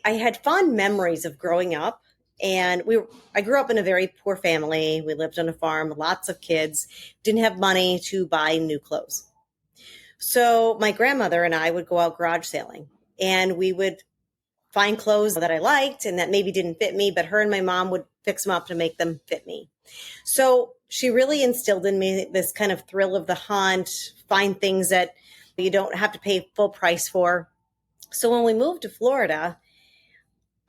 I had fond memories of growing up, and I grew up in a very poor family. We lived on a farm, lots of kids, didn't have money to buy new clothes. So my grandmother and I would go out garage sailing, and we would find clothes that I liked and that maybe didn't fit me, but her and my mom would fix them up to make them fit me. So she really instilled in me this kind of thrill of the hunt, find things that you don't have to pay full price for. So when we moved to Florida,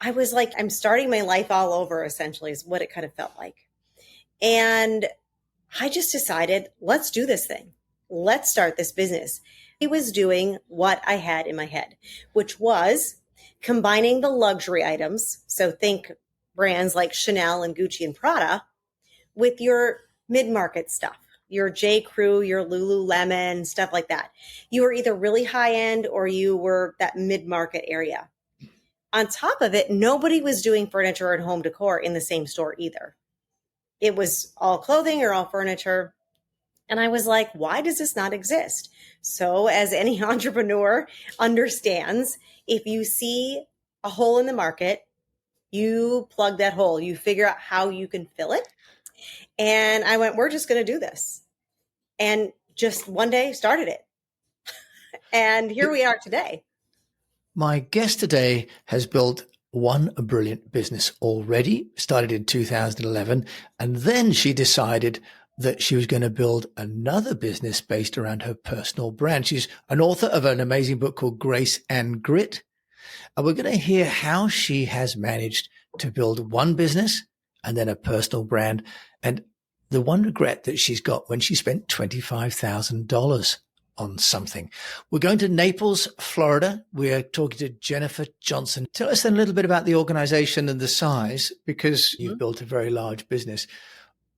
I was like, I'm starting my life all over, essentially, is what it kind of felt like. And I just decided, let's do this thing. Let's start this business. I was doing what I had in my head, which was combining the luxury items. So think brands like Chanel and Gucci and Prada with your mid-market stuff, your J. Crew, your Lululemon, stuff like that. You were either really high end or you were that mid-market area. On top of it, nobody was doing furniture and home decor in the same store either. It was all clothing or all furniture. And I was like, why does this not exist? So as any entrepreneur understands, if you see a hole in the market, you plug that hole, you figure out how you can fill it. And I went, we're just going to do this. And just one day started it. And here we are today. My guest today has built one brilliant business already, started in 2011, and then she decided that she was going to build another business based around her personal brand. She's an author of an amazing book called Grace and Grit. And we're going to hear how she has managed to build one business and then a personal brand, and the one regret that she's got when she spent $25,000 on something. We're going to Naples, Florida. We're talking to Jennifer Johnson. Tell us then a little bit about the organization and the size, because you've built a very large business.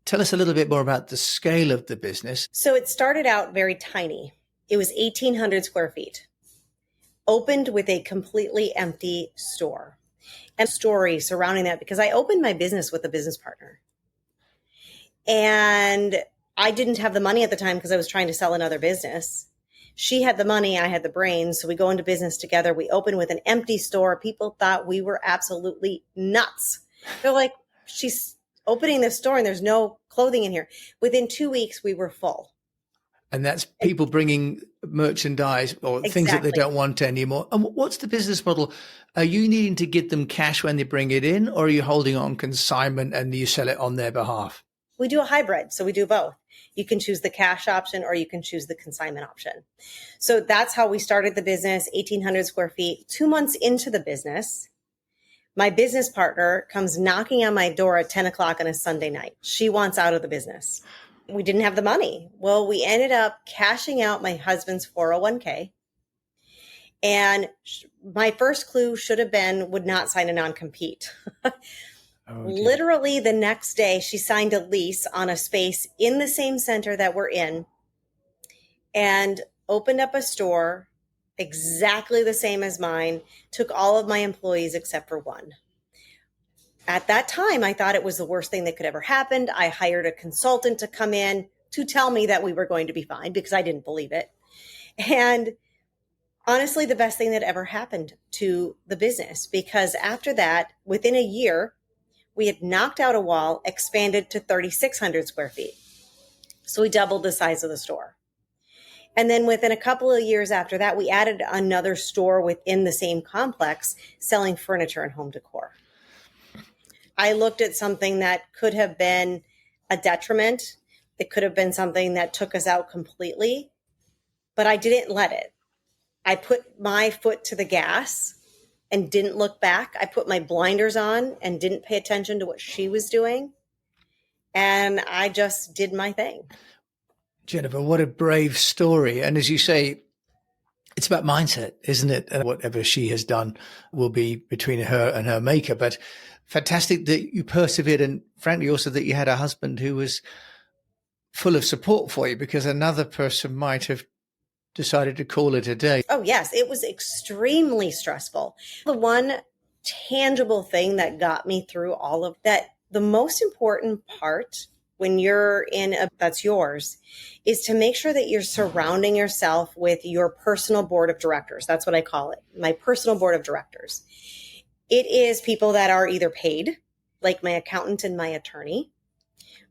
Tell us a little bit more about the scale of the business. So it started out very tiny. It was 1,800 square feet, opened with a completely empty store, and story surrounding that, because I opened my business with a business partner. And I didn't have the money at the time because I was trying to sell another business. She had the money, I had the brains. So we go into business together. We opened with an empty store. People thought we were absolutely nuts. They're like, she's opening this store and there's no clothing in here. Within 2 weeks, we were full. And that's people bringing merchandise or things that they don't want anymore. And what's the business model? Are you needing to give them cash when they bring it in, or are you holding on consignment and you sell it on their behalf? We do a hybrid. So we do both. You can choose the cash option or you can choose the consignment option. So that's how we started the business, 1,800 square feet. 2 months into the business, my business partner comes knocking on my door at 10 o'clock on a Sunday night. She wants out of the business. We didn't have the money. Well, we ended up cashing out my husband's 401k. And my first clue should have been, would not sign a non-compete. Literally the next day, she signed a lease on a space in the same center that we're in and opened up a store exactly the same as mine, took all of my employees except for one. At that time, I thought it was the worst thing that could ever happen. I hired a consultant to come in to tell me that we were going to be fine because I didn't believe it. And honestly, the best thing that ever happened to the business, because after that, within a year, we had knocked out a wall, expanded to 3,600 square feet. So we doubled the size of the store. And then within a couple of years after that, we added another store within the same complex selling furniture and home decor. I looked at something that could have been a detriment. It could have been something that took us out completely, but I didn't let it. I put my foot to the gas and didn't look back. I put my blinders on and didn't pay attention to what she was doing. And I just did my thing. Jennifer, what a brave story. And as you say, it's about mindset, isn't it? And whatever she has done will be between her and her maker. But fantastic that you persevered, and frankly also that you had a husband who was full of support for you, because another person might have decided to call it a day. Oh, yes. It was extremely stressful. The one tangible thing that got me through all of that, the most important part when you're in a that's yours, is to make sure that you're surrounding yourself with your personal board of directors. That's what I call it, my personal board of directors. It is people that are either paid, like my accountant and my attorney,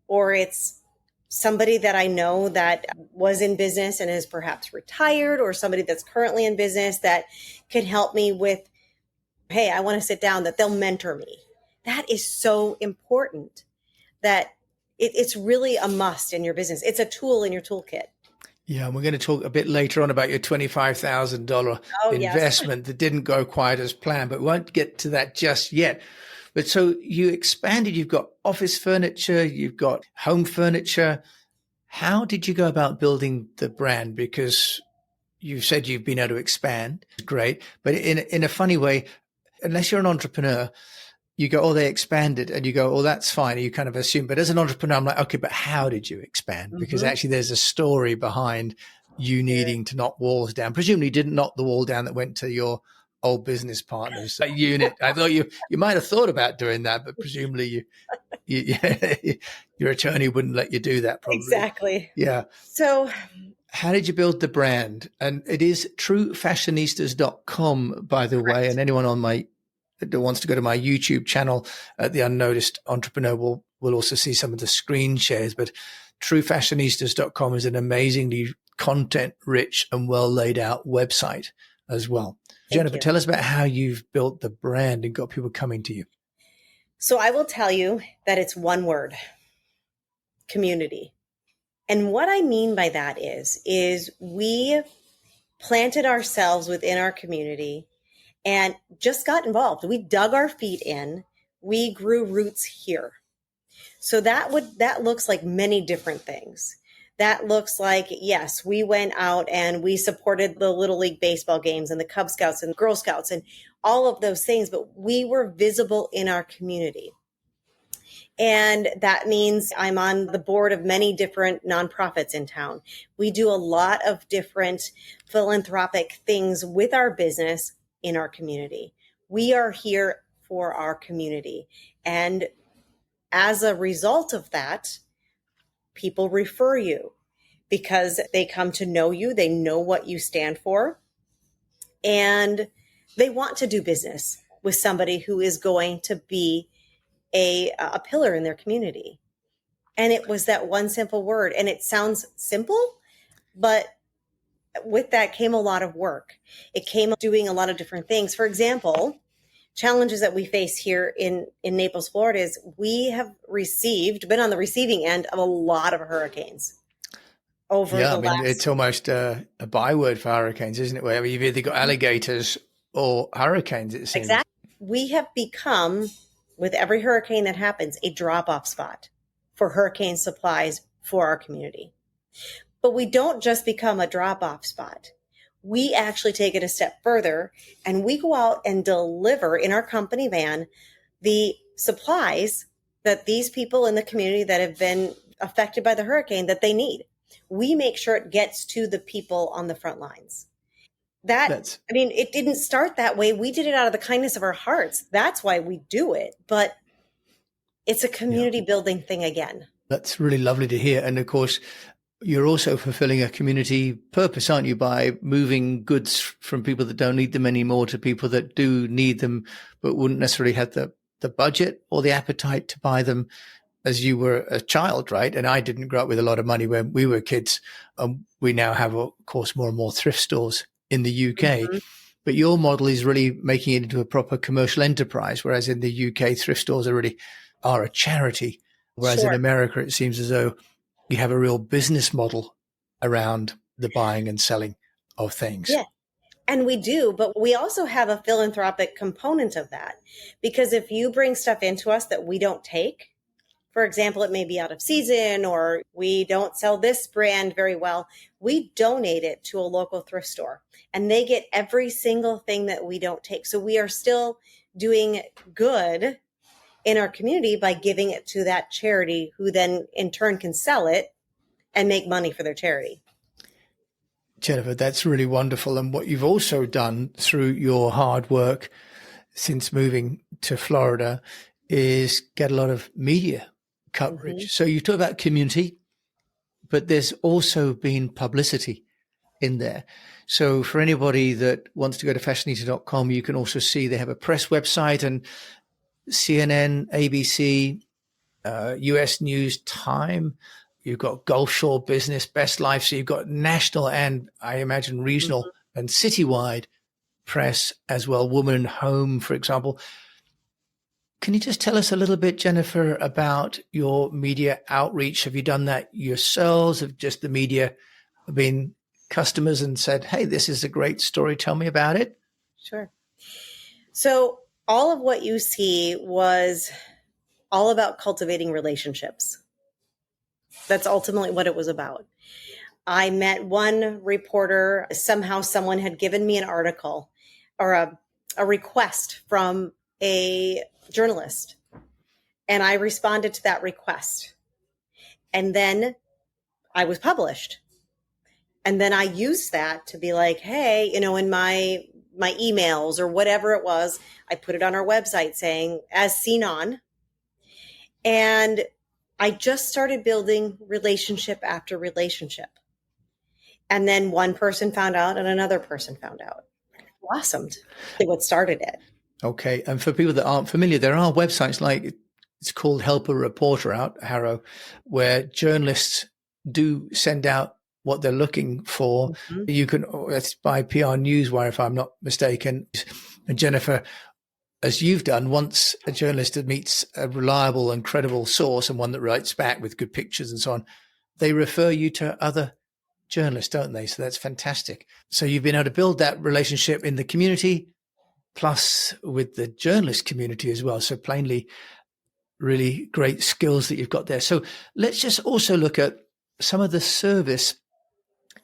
or it's somebody that I know that was in business and is perhaps retired, or somebody that's currently in business that can help me with, hey, I want to sit down, that they'll mentor me. That is so important, that it's really a must in your business. It's a tool in your toolkit. Yeah, and we're going to talk a bit later on about your $25,000 Oh, yes. investment that didn't go quite as planned, but we won't get to that just yet. But so you expanded, you've got office furniture, you've got home furniture. How did you go about building the brand? Because you said you've been able to expand. Great. But in a funny way, unless you're an entrepreneur, you go, oh, they expanded, and you go, oh, that's fine. And you kind of assume. But as an entrepreneur, I'm like, okay, but how did you expand? Because actually there's a story behind you needing to knock walls down. Presumably you didn't knock the wall down that went to your old business partner's unit. I thought you might have thought about doing that, but presumably your attorney wouldn't let you do that probably. Exactly. Yeah. So how did you build the brand? And it is truefashionistas.com, by the way, and anyone on that wants to go to my YouTube channel, The Unnoticed Entrepreneur, will also see some of the screen shares. But truefashionistas.com is an amazingly content-rich and well laid out website as well. Jennifer, tell us about how you've built the brand and got people coming to you. So I will tell you that it's one word: community. And what I mean by that is we planted ourselves within our community and just got involved. We dug our feet in. We grew roots here. So that looks like many different things. That looks like, yes, we went out and we supported the Little League baseball games and the Cub Scouts and Girl Scouts and all of those things, but we were visible in our community. And that means I'm on the board of many different nonprofits in town. We do a lot of different philanthropic things with our business in our community. We are here for our community. And as a result of that, people refer you because they come to know you. They know what you stand for. And they want to do business with somebody who is going to be a pillar in their community. And it was that one simple word. And it sounds simple, but with that came a lot of work. It came doing a lot of different things. For example, challenges that we face here in Naples, Florida is we have been on the receiving end of a lot of hurricanes. It's almost a byword for hurricanes, isn't it? Where you've either got alligators or hurricanes, it seems. Exactly. We have become, with every hurricane that happens, a drop-off spot for hurricane supplies for our community. But we don't just become a drop-off spot. We actually take it a step further, and we go out and deliver in our company van the supplies that these people in the community that have been affected by the hurricane that they need. We make sure it gets to the people on the front lines. It didn't start that way. We did it out of the kindness of our hearts. That's why we do it. But it's a community building thing again. That's really lovely to hear. And of course, you're also fulfilling a community purpose, aren't you, by moving goods from people that don't need them anymore to people that do need them, but wouldn't necessarily have the budget or the appetite to buy them as you were a child, right? And I didn't grow up with a lot of money when we were kids. We now have, of course, more and more thrift stores in the UK. Mm-hmm. But your model is really making it into a proper commercial enterprise, whereas in the UK, thrift stores are a charity. Whereas in America, it seems as though you have a real business model around the buying and selling of things. Yeah, and we do, but we also have a philanthropic component of that. Because if you bring stuff into us that we don't take, for example, it may be out of season or we don't sell this brand very well, we donate it to a local thrift store and they get every single thing that we don't take. So we are still doing good in our community by giving it to that charity who then in turn can sell it and make money for their charity. Jennifer, that's really wonderful. And what you've also done through your hard work since moving to Florida is get a lot of media coverage. Mm-hmm. So you talk about community, but there's also been publicity in there. So for anybody that wants to go to fashionista.com, you can also see they have a press website, and CNN, ABC, US News, Time. You've got Gulf Shore Business, Best Life. So you've got national and I imagine regional and citywide press as well. Woman & Home, for example. Can you just tell us a little bit, Jennifer, about your media outreach? Have you done that yourselves? Have just the media been customers and said, hey, this is a great story, tell me about it? Sure. So all of what you see was all about cultivating relationships. That's ultimately what it was about. I met one reporter. Somehow someone had given me an article or a request from a journalist. And I responded to that request. And then I was published. And then I used that to be like, hey, in my emails or whatever it was, I put it on our website saying, as seen on. And I just started building relationship after relationship. And then one person found out and another person found out. It blossomed. What started it. Okay. And for people that aren't familiar, there are websites like it's called Help a Reporter Out, Harrow, where journalists do send out what they're looking for. Mm-hmm. You can, it's by PR Newswire, if I'm not mistaken. And Jennifer, as you've done, once a journalist meets a reliable and credible source and one that writes back with good pictures and so on, they refer you to other journalists, don't they? So that's fantastic. So you've been able to build that relationship in the community, plus with the journalist community as well. So plainly, really great skills that you've got there. So let's just also look at some of the service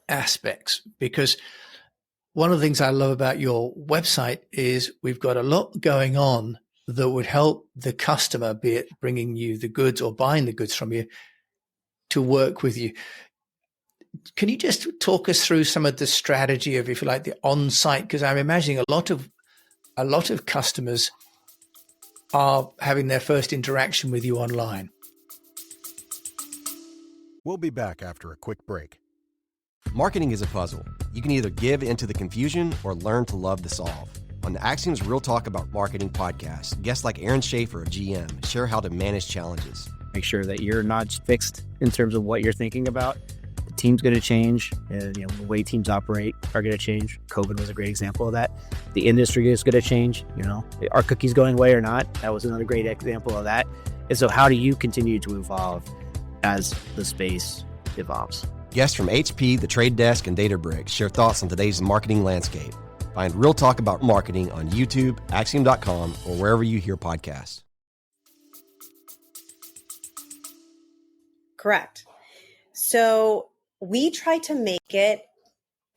aspects, because one of the things I love about your website is we've got a lot going on that would help the customer, be it bringing you the goods or buying the goods from you, to work with you. Can you just talk us through some of the strategy of, if you like, the on-site? Because I'm imagining a lot of customers are having their first interaction with you online. We'll be back after a quick break. Marketing is a puzzle. You can either give into the confusion or learn to love the solve. On the Axiom's Real Talk About Marketing podcast, guests like Aaron Schaefer of GM share how to manage challenges. Make sure that you're not fixed in terms of what you're thinking about. The team's going to change, and the way teams operate are going to change. COVID was a great example of that. The industry is going to change. Are cookies going away or not? That was another great example of that. And so how do you continue to evolve as the space evolves? Guests from HP, The Trade Desk, and Databricks share thoughts on today's marketing landscape. Find Real Talk About Marketing on YouTube, Axiom.com, or wherever you hear podcasts. Correct. So we try to make it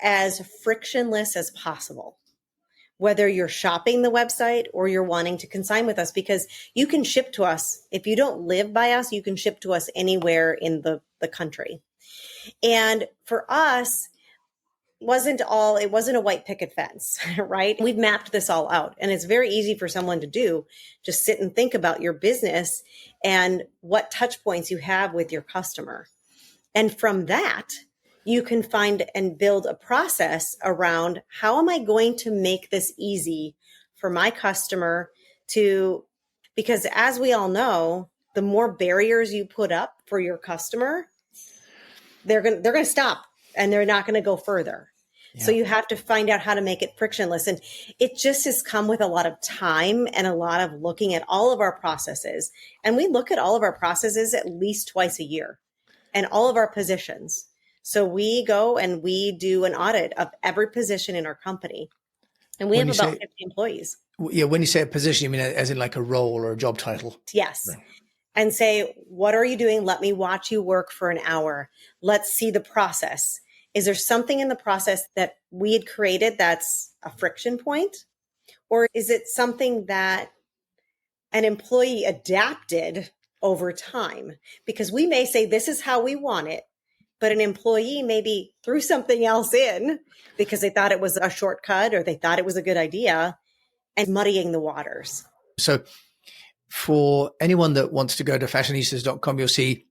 as frictionless as possible, whether you're shopping the website or you're wanting to consign with us, because you can ship to us. If you don't live by us, you can ship to us anywhere in the country. And for us, it wasn't a white picket fence, right? We've mapped this all out, and it's very easy for someone to do. Just sit and think about your business and what touch points you have with your customer. And from that, you can find and build a process around, how am I going to make this easy for my customer because as we all know, the more barriers you put up for your customer, they're going to stop and they're not going to go further. Yeah. So you have to find out how to make it frictionless. And it just has come with a lot of time and a lot of looking at all of our processes. And we look at all of our processes at least twice a year and all of our positions. So we go and we do an audit of every position in our company. And we have about 50 employees. Yeah. When you say a position, you mean as in like a role or a job title? Yes. Right. And say, what are you doing? Let me watch you work for an hour. Let's see the process. Is there something in the process that we had created that's a friction point? Or is it something that an employee adapted over time? Because we may say, this is how we want it, but an employee maybe threw something else in because they thought it was a shortcut or they thought it was a good idea, and muddying the waters. So for anyone that wants to go to fashionistas.com, you'll see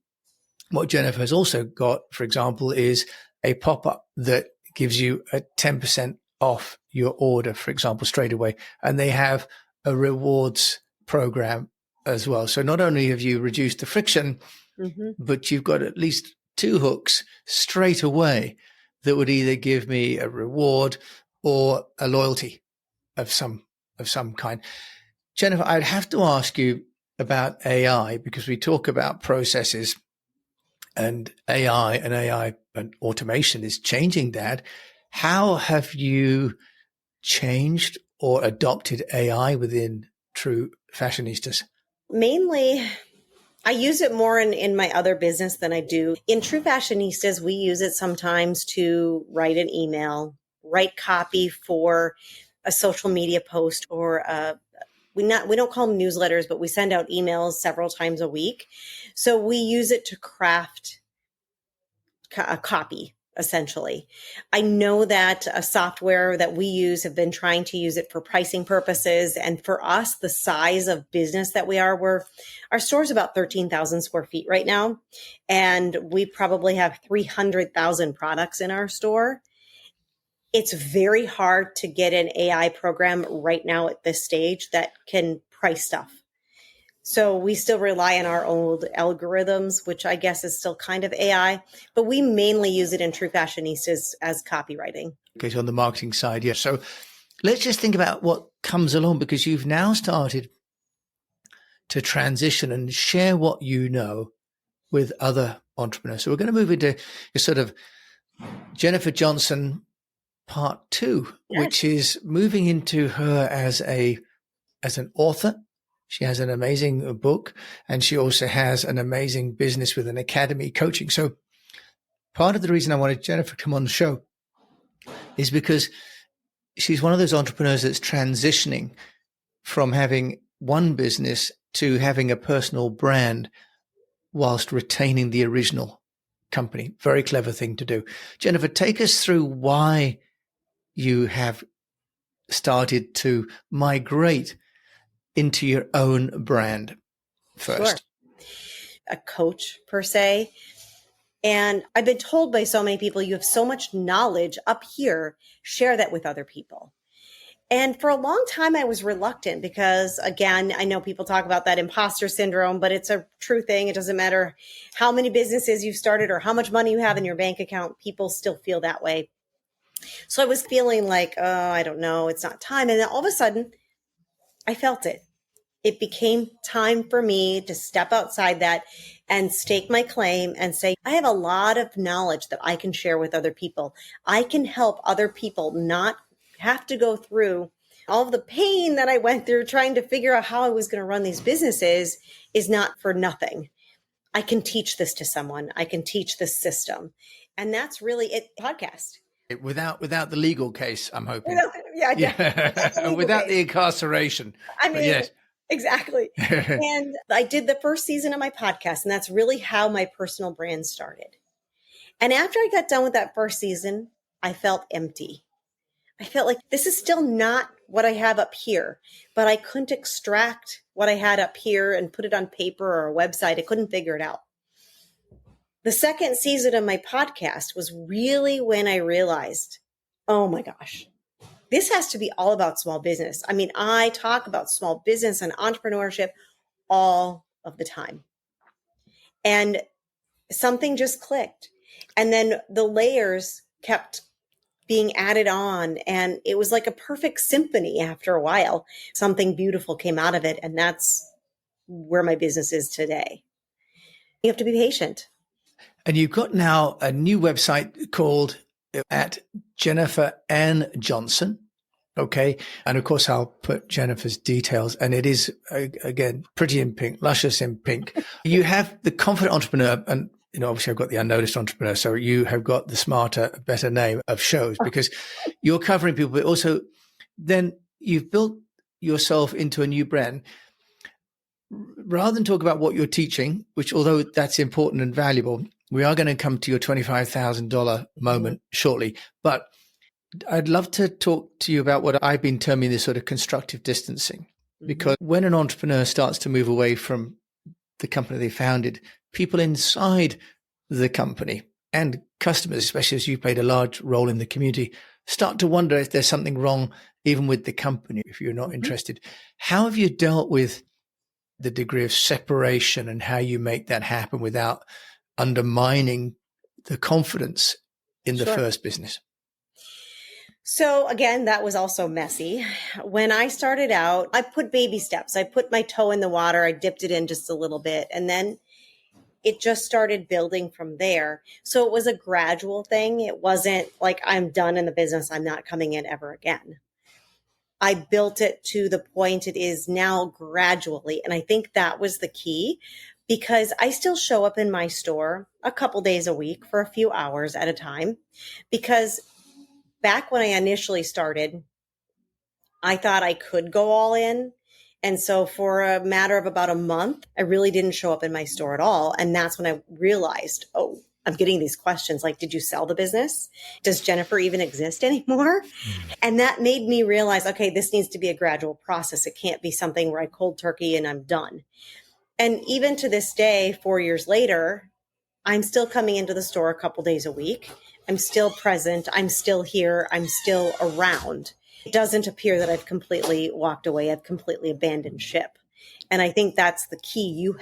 what Jennifer has also got, for example, is a pop-up that gives you a 10% off your order, for example, straight away. And they have a rewards program as well. So not only have you reduced the friction, but you've got at least 2 hooks straight away that would either give me a reward or a loyalty of some kind. Jennifer, I'd have to ask you about AI, because we talk about processes, and AI and automation is changing that. How have you changed or adopted AI within True Fashionistas? Mainly, I use it more in my other business than I do. In True Fashionistas, we use it sometimes to write an email, write copy for a social media post, or we don't call them newsletters, but we send out emails several times a week. So we use it to craft a copy, essentially. I know that a software that we use have been trying to use it for pricing purposes. And for us, the size of business that we are, our store's about 13,000 square feet right now. And we probably have 300,000 products in our store. It's very hard to get an AI program right now at this stage that can price stuff. So we still rely on our old algorithms, which I guess is still kind of AI, but we mainly use it in True Fashionistas as copywriting. Okay, so on the marketing side, yes. So let's just think about what comes along, because you've now started to transition and share what you know with other entrepreneurs. So we're going to move into your sort of Jennifer Johnson part 2, which is moving into her as an author. She has an amazing book, and she also has an amazing business with an academy coaching. So part of the reason I wanted Jennifer to come on the show is because she's one of those entrepreneurs that's transitioning from having one business to having a personal brand whilst retaining the original company. Very clever thing to do. Jennifer, take us through why you have started to migrate into your own brand first. Sure. A coach per se. And I've been told by so many people, you have so much knowledge up here, share that with other people. And for a long time, I was reluctant because, again, I know people talk about that imposter syndrome, but it's a true thing. It doesn't matter how many businesses you've started or how much money you have in your bank account. People still feel that way. So I was feeling like, oh, I don't know, it's not time. And then all of a sudden, I felt it. It became time for me to step outside that and stake my claim and say, I have a lot of knowledge that I can share with other people. I can help other people not have to go through all of the pain that I went through trying to figure out how I was going to run these businesses is not for nothing. I can teach this to someone. I can teach this system. And that's really it. Podcast. Without the legal case, I'm hoping. Without the incarceration. I mean, yes. Exactly. And I did the first season of my podcast, and that's really how my personal brand started. And after I got done with that first season, I felt empty. I felt like this is still not what I have up here, but I couldn't extract what I had up here and put it on paper or a website. I couldn't figure it out. The second season of my podcast was really when I realized, oh my gosh, this has to be all about small business. I mean, I talk about small business and entrepreneurship all of the time. And something just clicked. And then the layers kept being added on. And it was like a perfect symphony after a while. Something beautiful came out of it. And that's where my business is today. You have to be patient. And you've got now a new website called at Jennifer N. Johnson. Okay. And of course, I'll put Jennifer's details, and it is, again, pretty in pink, luscious in pink. You have the confident entrepreneur, and, you know, obviously I've got the unnoticed entrepreneur. So you have got the smarter, better name of shows because you're covering people, but also then you've built yourself into a new brand. Rather than talk about what you're teaching, which although that's important and valuable, we are going to come to your $25,000 moment shortly. But I'd love to talk to you about what I've been terming this sort of constructive distancing, because when an entrepreneur starts to move away from the company they founded, people inside the company and customers, especially as you played a large role in the community, start to wonder if there's something wrong even with the company, if you're not interested. How have you dealt with the degree of separation and how you make that happen without undermining the confidence in the Sure. first business? So again, that was also messy. When I started out, I put baby steps. I put my toe in the water. I dipped it in just a little bit. And then it just started building from there. So it was a gradual thing. It wasn't like I'm done in the business. I'm not coming in ever again. I built it to the point it is now gradually. And I think that was the key, because I still show up in my store a couple days a week for a few hours at a time, because back when I initially started, I thought I could go all in. And so for a matter of about a month, I really didn't show up in my store at all. And that's when I realized, oh, I'm getting these questions like, did you sell the business? Does Jennifer even exist anymore? And that made me realize, okay, this needs to be a gradual process. It can't be something where I cold turkey and I'm done. And even to this day, 4 years later, I'm still coming into the store a couple days a week. I'm still present. I'm still here. I'm still around. It doesn't appear that I've completely walked away. I've completely abandoned ship. And I think that's the key. You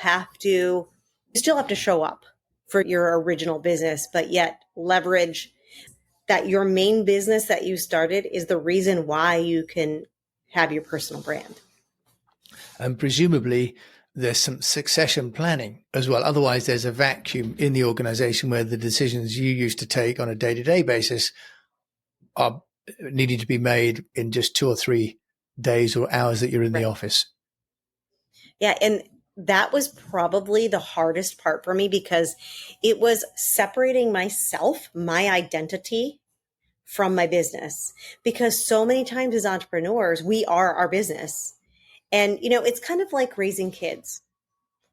still have to show up for your original business, but yet leverage that your main business that you started is the reason why you can have your personal brand. And presumably there's some succession planning as well. Otherwise, there's a vacuum in the organization where the decisions you used to take on a day-to-day basis are needing to be made in just 2 or 3 days or hours that you're in the office. Yeah. And that was probably the hardest part for me, because it was separating myself, my identity, from my business. Because so many times as entrepreneurs, we are our business. And, it's kind of like raising kids.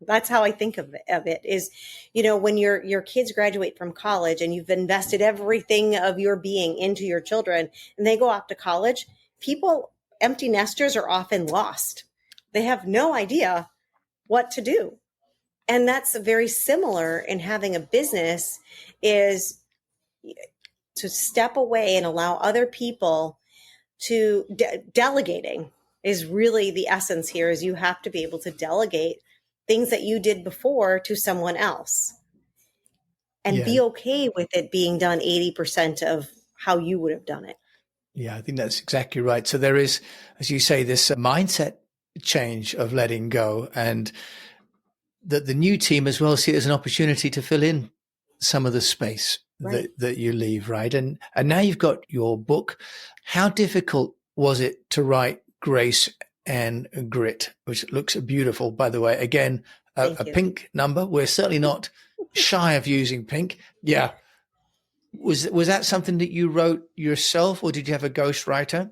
That's how I think of it is, when your kids graduate from college and you've invested everything of your being into your children and they go off to college, empty nesters are often lost. They have no idea what to do. And that's very similar in having a business, is to step away and allow other people to delegating is really the essence here. Is you have to be able to delegate things that you did before to someone else and be okay with it being done 80% of how you would have done it. Yeah, I think that's exactly right. So there is, as you say, this mindset change of letting go, and that the new team as well see it as an opportunity to fill in some of the space that you leave, right? And now you've got your book. How difficult was it to write Grace and Grit, which looks beautiful, by the way? Again, a pink number. We're certainly not shy of using pink. Yeah. Was that something that you wrote yourself, or did you have a ghostwriter?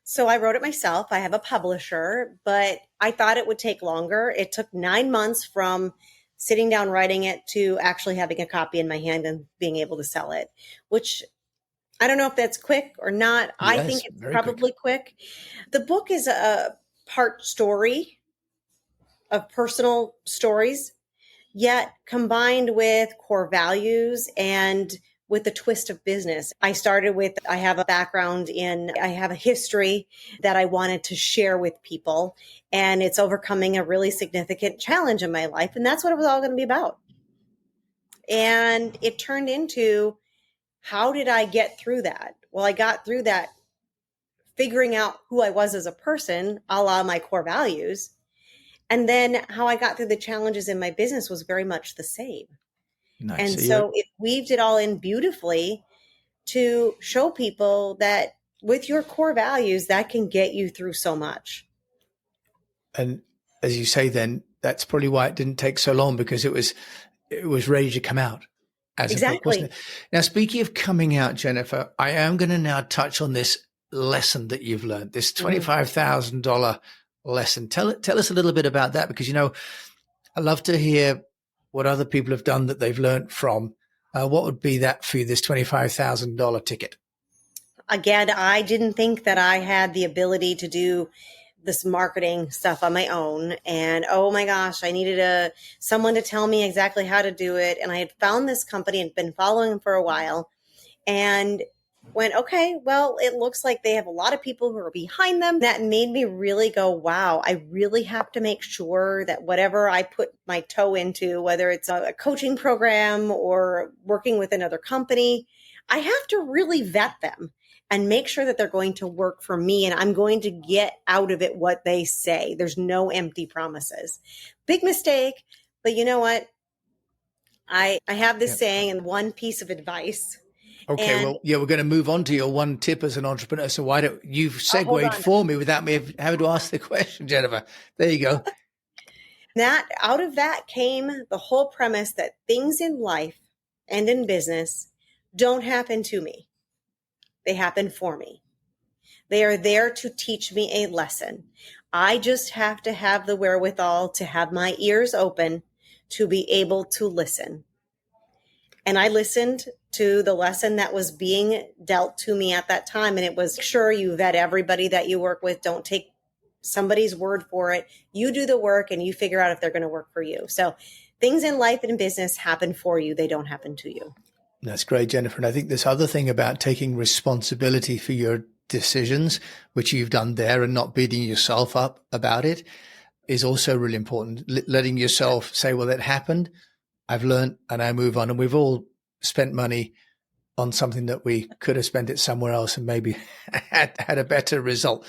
So I wrote it myself. I have a publisher, but I thought it would take longer. It took 9 months from sitting down writing it to actually having a copy in my hand and being able to sell it, which I don't know if that's quick or not. Yes, I think it's probably quick. The book is a part story of personal stories, yet combined with core values and with the twist of business. I have a background I have a history that I wanted to share with people, and it's overcoming a really significant challenge in my life. And that's what it was all going to be about. And it turned into, how did I get through that? Well, I got through that figuring out who I was as a person, a la my core values. And then how I got through the challenges in my business was very much the same. Nice. And so it weaved it all in beautifully to show people that with your core values, that can get you through so much. And as you say, then that's probably why it didn't take so long, because it was ready to come out as a book, wasn't it? Now, speaking of coming out, Jennifer, I am going to now touch on this lesson that you've learned, this $25,000 lesson. Tell us a little bit about that, because, I love to hear what other people have done that they've learned from. What would be that for you, this $25,000 ticket? Again, I didn't think that I had the ability to do this marketing stuff on my own. And oh my gosh, I needed someone to tell me exactly how to do it. And I had found this company and been following them for a while and went, okay, well, it looks like they have a lot of people who are behind them. That made me really go, wow, I really have to make sure that whatever I put my toe into, whether it's a coaching program or working with another company, I have to really vet them and make sure that they're going to work for me and I'm going to get out of it what they say. There's no empty promises. Big mistake, but you know what? I have this saying and one piece of advice. Okay, And well, yeah, we're going to move on to your one tip as an entrepreneur. So why don't you've segued for me without me having to ask the question, Jennifer? There you go. That out of that came the whole premise that things in life and in business don't happen to me. They happen for me. They are there to teach me a lesson. I just have to have the wherewithal to have my ears open to be able to listen. And I listened to the lesson that was being dealt to me at that time. And it was, sure, you vet everybody that you work with. Don't take somebody's word for it. You do the work and you figure out if they're going to work for you. So things in life and business happen for you. They don't happen to you. That's great, Jennifer. And I think this other thing about taking responsibility for your decisions, which you've done there, and not beating yourself up about it, is also really important. Letting yourself say, well, it happened. I've learned and I move on. And we've all spent money on something that we could have spent it somewhere else and maybe had a better result.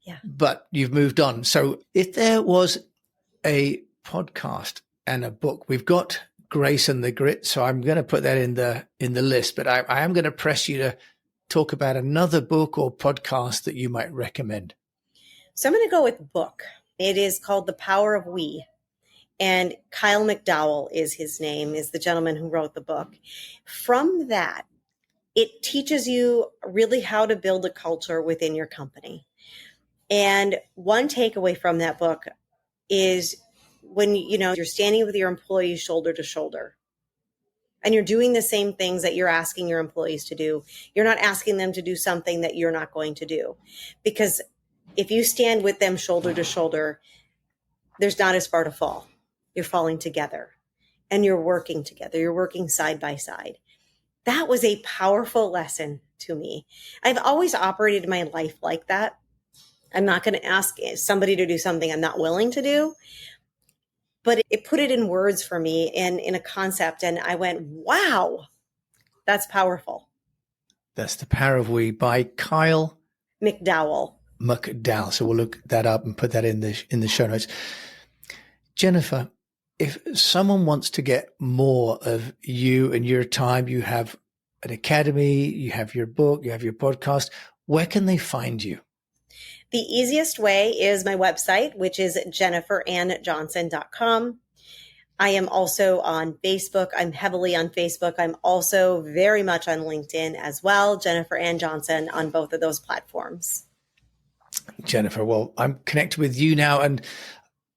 Yeah. But you've moved on. So if there was a podcast and a book, we've got Grace and the Grit. So I'm going to put that in the list, but I am going to press you to talk about another book or podcast that you might recommend. So I'm going to go with book. It is called The Power of We. And Kyle McDowell is his name, is the gentleman who wrote the book. From that, it teaches you really how to build a culture within your company. And one takeaway from that book is when, you're standing with your employees shoulder to shoulder and you're doing the same things that you're asking your employees to do. You're not asking them to do something that you're not going to do. Because if you stand with them shoulder to shoulder, there's not as far to fall. You're falling together and you're working together. You're working side by side. That was a powerful lesson to me. I've always operated my life like that. I'm not going to ask somebody to do something I'm not willing to do, but it put it in words for me and in a concept. And I went, wow, that's powerful. That's The Power of We by Kyle McDowell. So we'll look that up and put that in the show notes. Jennifer, if someone wants to get more of you and your time, you have an academy, you have your book, you have your podcast, where can they find you? The easiest way is my website, which is jenniferannjohnson.com. I am also on Facebook. I'm heavily on Facebook. I'm also very much on LinkedIn as well, Jennifer Ann Johnson, on both of those platforms. Jennifer, well, I'm connected with you now, and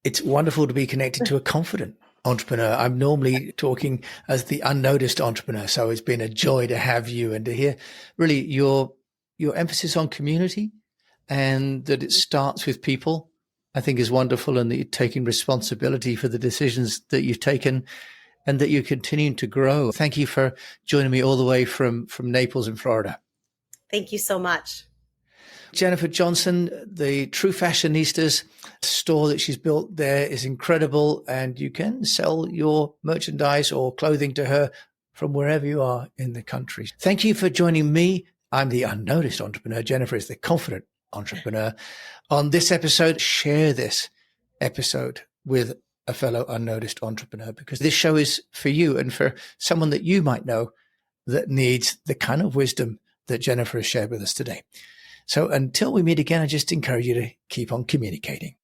it's wonderful to be connected to a confident entrepreneur. I'm normally talking as the unnoticed entrepreneur, so it's been a joy to have you and to hear really your emphasis on community, and that it starts with people, I think is wonderful, and that you're taking responsibility for the decisions that you've taken and that you're continuing to grow. Thank you for joining me all the way from Naples in Florida. Thank you so much. Jennifer Johnson, the True Fashionistas store that she's built there is incredible, and you can sell your merchandise or clothing to her from wherever you are in the country. Thank you for joining me. I'm the unnoticed entrepreneur. Jennifer is the confident entrepreneur. On this episode, share this episode with a fellow unnoticed entrepreneur, because this show is for you and for someone that you might know that needs the kind of wisdom that Jennifer has shared with us today. So until we meet again, I just encourage you to keep on communicating.